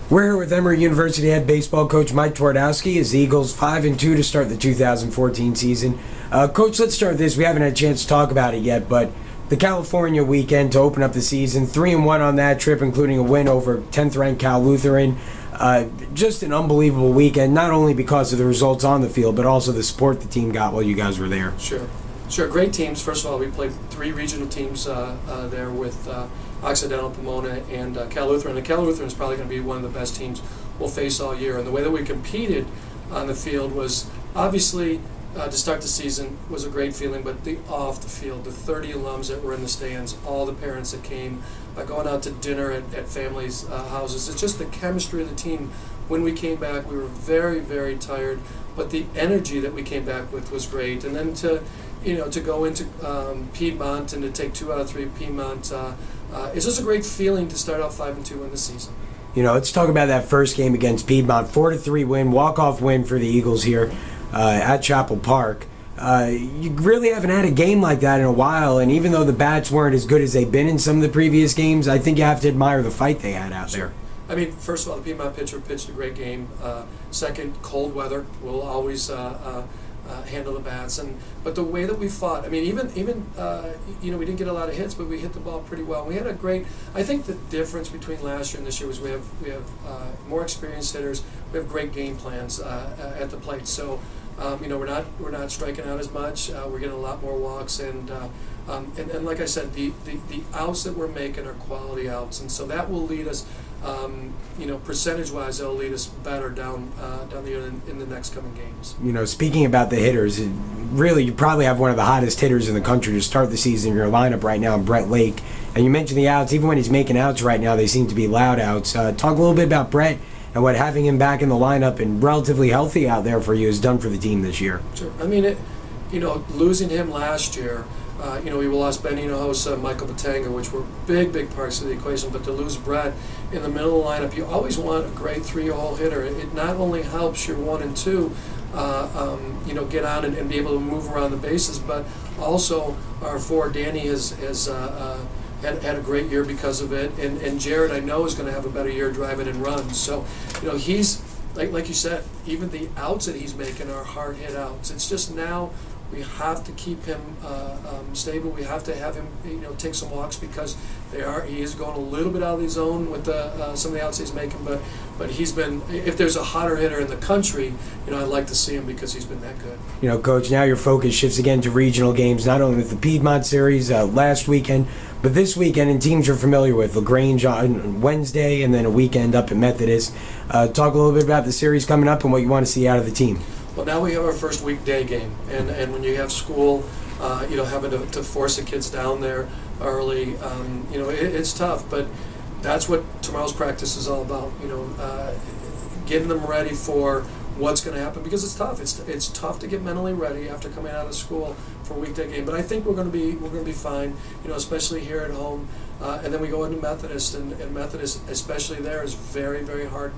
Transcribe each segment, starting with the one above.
We're here with Emory University head baseball coach Mike Twardoski as the Eagles 5-2 to start the 2014 season. Coach, let's start this. We haven't had a chance to talk about it yet, but the California weekend to open up the season, 3-1 on that trip, including a win over 10th-ranked Cal Lutheran. Just an unbelievable weekend, not only because of the results on the field, but also the support the team got while you guys were there. Sure. Great teams. First of all, we played 3 regional teams there with Occidental, Pomona, and Cal Lutheran. And Cal Lutheran is probably going to be one of the best teams we'll face all year. And the way that we competed on the field was obviously to start the season was a great feeling, but the off the field, the 30 alums that were in the stands, all the parents that came, going out to dinner at families' houses. It's just the chemistry of the team. When we came back, we were very, very tired, but the energy that we came back with was great. And then to go into Piedmont and to take 2 out of 3 Piedmont, it's just a great feeling to start out 5-2 in the season. Let's talk about that first game against Piedmont. 4-3 win, walk-off win for the Eagles here at Chapel Park. You really haven't had a game like that in a while, and even though the bats weren't as good as they've been in some of the previous games, I think you have to admire the fight they had out there. I mean, first of all, the Piedmont pitcher pitched a great game. Second, cold weather will always handle the bats, but the way that we fought, I mean, even we didn't get a lot of hits, but we hit the ball pretty well. We had a great. I think the difference between last year and this year was we have more experienced hitters. We have great game plans at the plate. So we're not striking out as much. We're getting a lot more walks, and like I said, the outs that we're making are quality outs, and so that will lead us. Percentage-wise, they'll lead us better down the year in the next coming games. Speaking about the hitters, really, you probably have one of the hottest hitters in the country to start the season in your lineup right now, Brett Lake. And you mentioned the outs. Even when he's making outs right now, they seem to be loud outs. Talk a little bit about Brett and what having him back in the lineup and relatively healthy out there for you has done for the team this year. Sure. I mean, losing him last year, we lost Ben Hinojosa, Michael Batanga, which were big parts of the equation. But to lose Brett in the middle of the lineup, you always want a great 3-hole hitter. It not only helps your 1 and 2, get on and be able to move around the bases, but also our 4, Danny, has had a great year because of it. And Jared, I know, is going to have a better year driving and runs. So, he's, like you said, even the outs that he's making are hard hit outs. It's just now we have to keep him stable. We have to have him, take some walks because he is going a little bit out of the zone with some of the outs he's making. But he's been. If there's a hotter hitter in the country, I'd like to see him because he's been that good. Coach, now your focus shifts again to regional games, not only with the Piedmont series last weekend, but this weekend, and teams you're familiar with, LaGrange on Wednesday, and then a weekend up at Methodist. Talk a little bit about the series coming up and what you want to see out of the team. Well, now we have our first weekday game, and when you have school, having to force the kids down there early, it's tough. But that's what tomorrow's practice is all about. Getting them ready for what's going to happen because it's tough. It's tough to get mentally ready after coming out of school for a weekday game. But I think we're going to be fine. Especially here at home, and then we go into Methodist, and Methodist, especially there, is very hard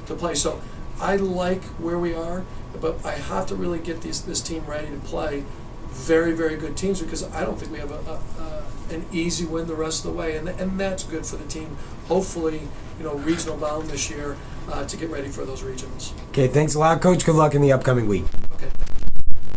to play. So I like where we are, but I have to really get this team ready to play very good teams because I don't think we have an easy win the rest of the way, and that's good for the team. Hopefully, regional bound this year to get ready for those regionals. Okay, thanks a lot, Coach. Good luck in the upcoming week. Okay.